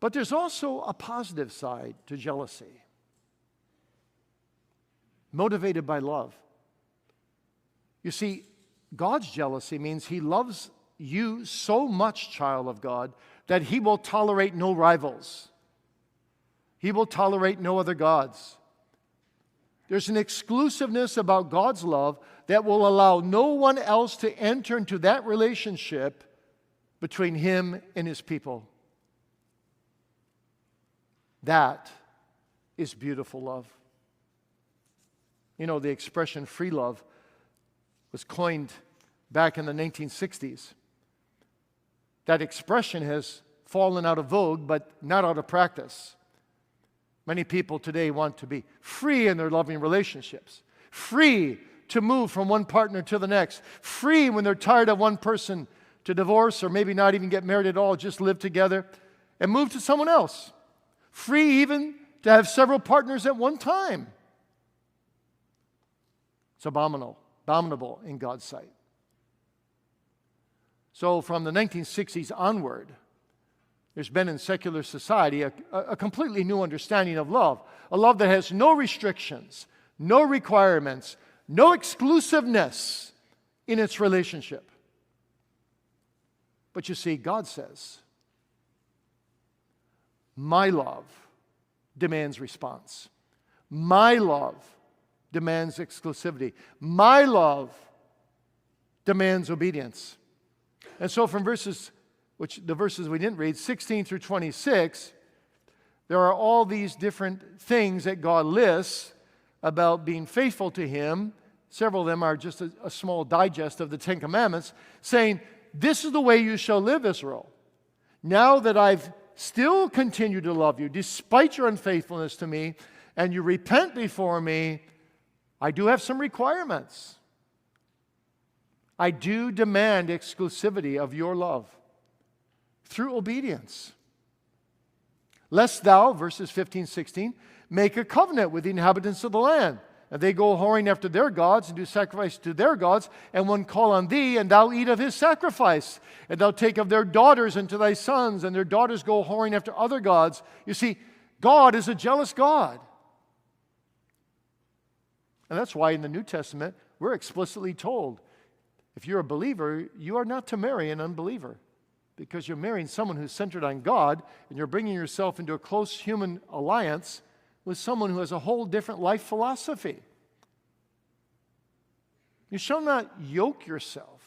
But there's also a positive side to jealousy, motivated by love. You see, God's jealousy means He loves you so much, child of God, that He will tolerate no rivals. He will tolerate no other gods. There's an exclusiveness about God's love that will allow no one else to enter into that relationship between Him and His people. That is beautiful love. You know, the expression free love was coined back in the 1960s. That expression has fallen out of vogue, but not out of practice. Many people today want to be free in their loving relationships, free to move from one partner to the next, free when they're tired of one person to divorce or maybe not even get married at all, just live together and move to someone else, free even to have several partners at one time. It's abominable in God's sight. So from the 1960s onward, there's been in secular society a completely new understanding of love. A love that has no restrictions, no requirements, no exclusiveness in its relationship. But you see, God says, my love demands response. My love demands exclusivity. My love demands obedience. And so from the verses we didn't read, 16 through 26, there are all these different things that God lists about being faithful to Him. Several of them are just a small digest of the Ten Commandments, saying, this is the way you shall live, Israel. Now that I've still continued to love you, despite your unfaithfulness to me, and you repent before me, I do have some requirements. I do demand exclusivity of your love through obedience. Lest thou, verses 15, 16, make a covenant with the inhabitants of the land, and they go whoring after their gods and do sacrifice to their gods, and one call on thee, and thou eat of his sacrifice, and thou take of their daughters unto thy sons, and their daughters go whoring after other gods. You see, God is a jealous God. And that's why in the New Testament, we're explicitly told, if you're a believer, you are not to marry an unbeliever, because you're marrying someone who's centered on God, and you're bringing yourself into a close human alliance with someone who has a whole different life philosophy. You shall not yoke yourself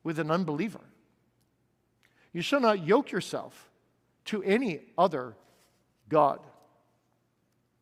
with an unbeliever. You shall not yoke yourself to any other god.